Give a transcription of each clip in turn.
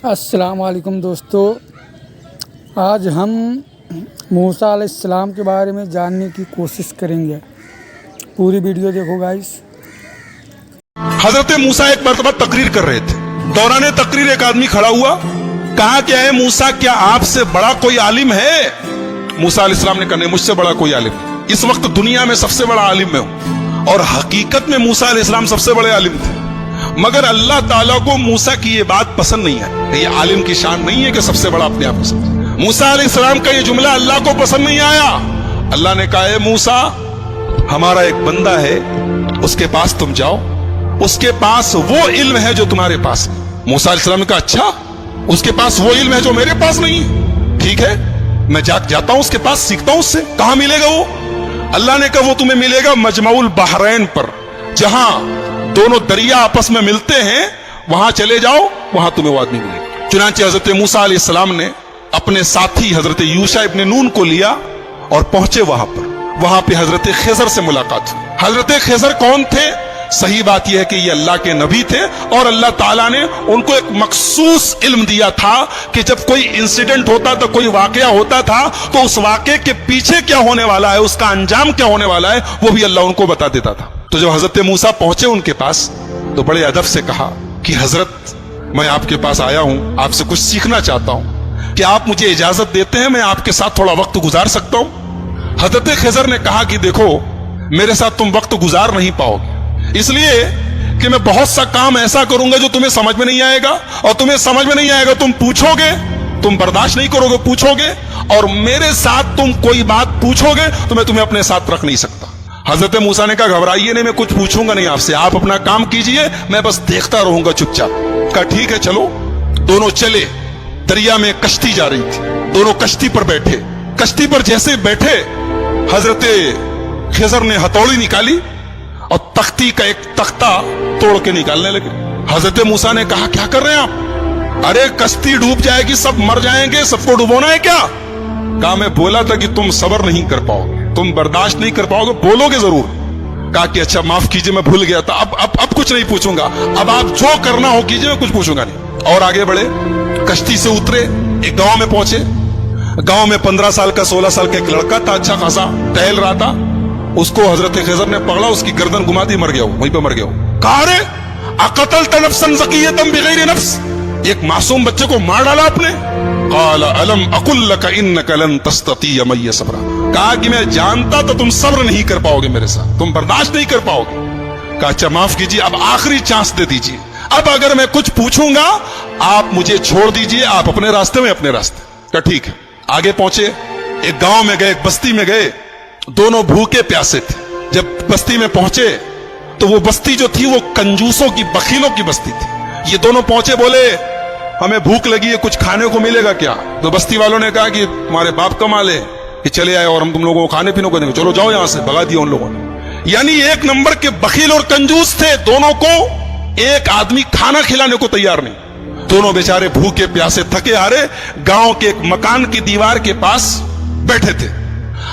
السلام علیکم دوستو، آج ہم موسیٰ علیہ السلام کے بارے میں جاننے کی کوشش کریں گے۔ پوری ویڈیو دیکھو گائز۔ حضرت موسیٰ ایک مرتبہ تقریر کر رہے تھے۔ دوران تقریر ایک آدمی کھڑا ہوا، کہا کہ اے موسیٰ، کیا آپ سے بڑا کوئی عالم ہے؟ موسیٰ علیہ السلام نے کہا نہیں، مجھ سے بڑا کوئی عالم نہیں۔ اس وقت دنیا میں سب سے بڑا عالم میں ہوں، اور حقیقت میں موسیٰ علیہ السلام سب سے بڑے عالم تھے، مگر اللہ تعالیٰ کو موسیٰ کی یہ بات پسند نہیں ہے۔ یہ عالم کی شان نہیں ہے کہ سب سے بڑا اپنے آپ کو سمجھے۔ موسیٰ علیہ السلام کا یہ جملہ اللہ کو پسند نہیں آیا۔ اللہ نے کہا اے موسیٰ، ہمارا ایک بندہ ہے، اس کے پاس تم جاؤ، اس کے پاس وہ علم ہے جو تمہارے پاس ہے۔ موسیٰ علیہ السلام نے کہا اچھا، اس کے پاس وہ علم ہے جو میرے پاس نہیں ہے، ٹھیک ہے، میں جاتا ہوں اس کے پاس، سیکھتا ہوں اس سے۔ کہاں ملے گا وہ؟ اللہ نے کہا وہ تمہیں ملے گا مجمع البحرین پر، جہاں دونوں دریا آپس میں ملتے ہیں، وہاں چلے جاؤ، وہاں تمہیں وہ آدمی ملے گا۔ چنانچہ حضرت موسیٰ علیہ السلام نے اپنے ساتھی حضرت یوشع ابن نون کو لیا اور پہنچے وہاں پر۔ وہاں پہ حضرت خضر سے ملاقات ہوئی۔ حضرت خضر کون تھے؟ صحیح بات یہ ہے کہ یہ اللہ کے نبی تھے، اور اللہ تعالیٰ نے ان کو ایک مخصوص علم دیا تھا کہ جب کوئی انسیڈنٹ ہوتا تھا، کوئی واقعہ ہوتا تھا، تو اس واقعے کے پیچھے کیا ہونے والا ہے، اس کا انجام کیا ہونے والا ہے، وہ بھی اللہ ان کو بتا دیتا تھا۔ تو جب حضرت موسیٰ پہنچے ان کے پاس، تو بڑے ادب سے کہا کہ حضرت، میں آپ کے پاس آیا ہوں، آپ سے کچھ سیکھنا چاہتا ہوں، کہ آپ مجھے اجازت دیتے ہیں میں آپ کے ساتھ تھوڑا وقت گزار سکتا ہوں؟ حضرت خضر نے کہا کہ دیکھو، میرے ساتھ تم وقت گزار نہیں پاؤ گے، اس لیے کہ میں بہت سا کام ایسا کروں گا جو تمہیں سمجھ میں نہیں آئے گا، اور تمہیں سمجھ میں نہیں آئے گا، تم پوچھو گے، تم برداشت نہیں کرو گے، پوچھو گے، اور میرے ساتھ تم کوئی بات پوچھو گے تو میں تمہیں اپنے ساتھ رکھ نہیں سکتا۔ حضرت موسیٰ نے کہا گھبرائیے نہیں، میں کچھ پوچھوں گا نہیں آپ سے، آپ اپنا کام کیجئے، میں بس دیکھتا رہوں گا چپ چاپ۔ کہا ٹھیک ہے چلو۔ دونوں چلے، دریا میں کشتی جا رہی تھی، دونوں کشتی پر بیٹھے۔ کشتی پر جیسے بیٹھے، حضرت خضر نے ہتھوڑی نکالی اور تختی کا ایک تختہ توڑ کے نکالنے لگے۔ حضرت موسیٰ نے کہا کیا کر رہے ہیں آپ؟ ارے کشتی ڈوب جائے گی، سب مر جائیں گے، سب کو ڈبونا ہے کیا؟ کہا میں بولا تھا کہ تم صبر نہیں کر پاؤ گے، تم برداشت نہیں کر پاؤ گے، بولو گے ضرور۔ کہا کہ اچھا معاف کیجئے، میں بھول گیا تھا، اب کچھ نہیں پوچھوں گا، اب آپ جو کرنا ہو کیجئے، میں کچھ پوچھوں گا نہیں۔ اور آگے بڑھے، کشتی سے اترے، ایک گاؤں میں پہنچے۔ گاؤں میں 15 سال کا 16 سال کا ایک لڑکا تھا، اچھا خاصا ٹہل رہا تھا۔ اس کو حضرت خضر نے پکڑا، اس کی گردن گھما دی، مر گیا، وہیں پہ مر گیا۔ کہا رے اقتلت نفسا زکیۃ بغیر نفس، ایک معصوم بچے کو مار ڈالا آپ نے؟ قال الم اقل لك انك لن تستطيع معي صبرا، کہا کہ میں جانتا تو تم صبر نہیں کر پاؤ گے میرے ساتھ، تم برداشت نہیں کر پاؤ گے۔ کہا اچھا معاف کیجیے، اب آخری چانس دے دیجیے، اب اگر میں کچھ پوچھوں گا آپ مجھے چھوڑ دیجیے، آپ اپنے راستے میں اپنے راستے۔ کہا ٹھیک ہے۔ آگے پہنچے، ایک گاؤں میں گئے، ایک بستی میں گئے، دونوں بھوکے پیاسے تھے۔ جب بستی میں پہنچے تو وہ بستی جو تھی وہ کنجوسوں کی، بخیلوں کی بستی تھی۔ یہ دونوں پہنچے، بولے ہمیں بھوک لگی ہے، کچھ کھانے کو ملے گا کیا؟ تو بستی والوں نے کہا کہ تمہارے باپ کما لے کہ چلے آئے اور ہم تم لوگوں کو کھانے پینے کو دیں گے، چلو جاؤ یہاں سے، بھگا دیا ان لوگوں نے۔ یعنی ایک نمبر کے بخیل اور کنجوس تھے، دونوں کو ایک آدمی کھانا کھلانے کو تیار نہیں۔ دونوں بیچارے بھوکے پیاسے تھکے ہارے گاؤں کے ایک مکان کی دیوار کے پاس بیٹھے تھے۔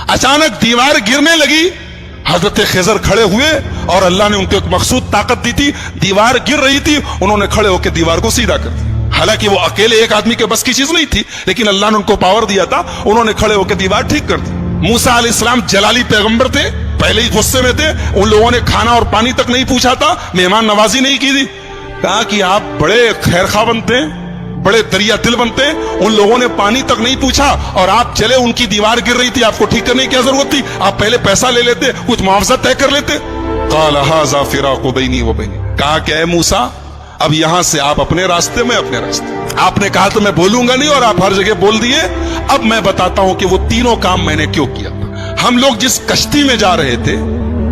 اچانک دیوار گرنے لگی، حضرت خضر کھڑے ہوئے، اور اللہ نے ان کو ایک مخصوص طاقت دی تھی، دیوار گر رہی تھی، انہوں نے کھڑے ہو کے دیوار کو سیدھا کر دیا۔ حالانکہ وہ اکیلے ایک آدمی کے بس کی چیز نہیں تھی، لیکن اللہ نے ان کو پاور دیا تھا، انہوں نے کھڑے ہو کے دیوار ٹھیک کر دی۔ موسیٰ علیہ السلام جلالی پیغمبر تھے، پہلے ہی غصے میں تھے، ان لوگوں نے کھانا اور پانی تک نہیں پوچھا تھا، مہمان نوازی نہیں کی تھی۔ کہا کہ آپ بڑے خیر خواہ بنتے ہیں، بڑے دریا دل بنتے ہیں، ان لوگوں نے پانی تک نہیں پوچھا اور آپ چلے، ان کی دیوار گر رہی تھی، آپ کو ٹھیک کرنے کی کیا ضرورت تھی؟ آپ پہلے پیسہ لے لیتے، کچھ معاوضہ طے کر لیتے۔ قال ھذا فراق بینی و بینک، کہا کہ اے موسیٰ، اب یہاں سے آپ اپنے راستے میں اپنے راستے۔ آپ نے کہا تو میں بولوں گا نہیں، اور آپ ہر جگہ بول دیے۔ اب میں بتاتا ہوں کہ وہ تینوں کام میں نے کیوں کیا تھا۔ ہم لوگ جس کشتی میں جا رہے تھے،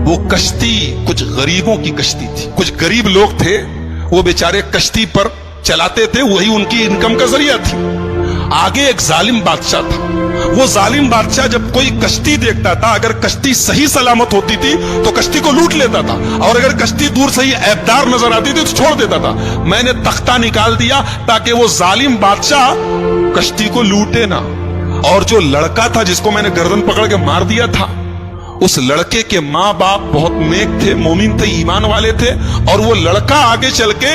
وہ کشتی کچھ غریبوں کی کشتی تھی، کچھ غریب لوگ تھے، وہ بیچارے کشتی پر چلاتے تھے، وہی ان کی انکم کا ذریعہ تھی۔ آگے ایک ظالم بادشاہ تھا، وہ ظالم بادشاہ جب کوئی کشتی دیکھتا تھا، اگر کشتی صحیح سلامت ہوتی تھی تو کشتی کو لوٹ لیتا تھا، اور اگر کشتی دور سے ہی عیبدار نظر آتی تھی تو چھوڑ دیتا تھا۔ میں نے تختہ نکال دیا تاکہ وہ ظالم بادشاہ کشتی کو لوٹے نہ۔ اور جو لڑکا تھا جس کو میں نے گردن پکڑ کے مار دیا تھا، اس لڑکے کے ماں باپ بہت نیک تھے، مومن تھے، ایمان والے تھے، اور وہ لڑکا آگے چل کے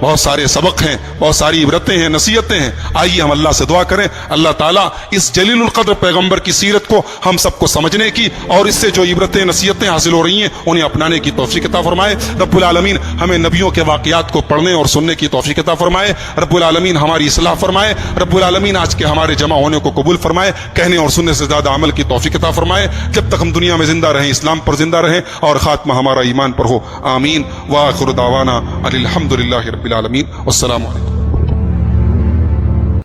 بہت سارے سبق ہیں, بہت ساری عبرتیں ہیں, نصیحتیں ہیں. آئیے ہم اللہ سے دعا کریں, اللہ تعالیٰ اس جلیل القدر پیغمبر کی سیرت کو ہم سب کو سمجھنے کی اور اس سے جو عبرتیں نصیحتیں حاصل ہو رہی ہیں انہیں اپنانے کی توفیق عطا فرمائے. رب العالمین ہمیں نبیوں کے واقعات کو پڑھنے اور سننے کی توفیق عطا فرمائے. رب العالمین ہماری اصلاح فرمائے. رب العالمین آج کے ہمارے جمع ہونے کو قبول فرمائے, کہنے اور سننے سے زیادہ عمل کی توفیق عطا فرمائے. جب تک ہم دنیا میں زندہ رہیں اسلام پر زندہ رہیں اور خاتمہ ہمارا ایمان پر ہو. آمین. وآخر دعوانا الحمد للہ رب العالمین. والسلام علیکم.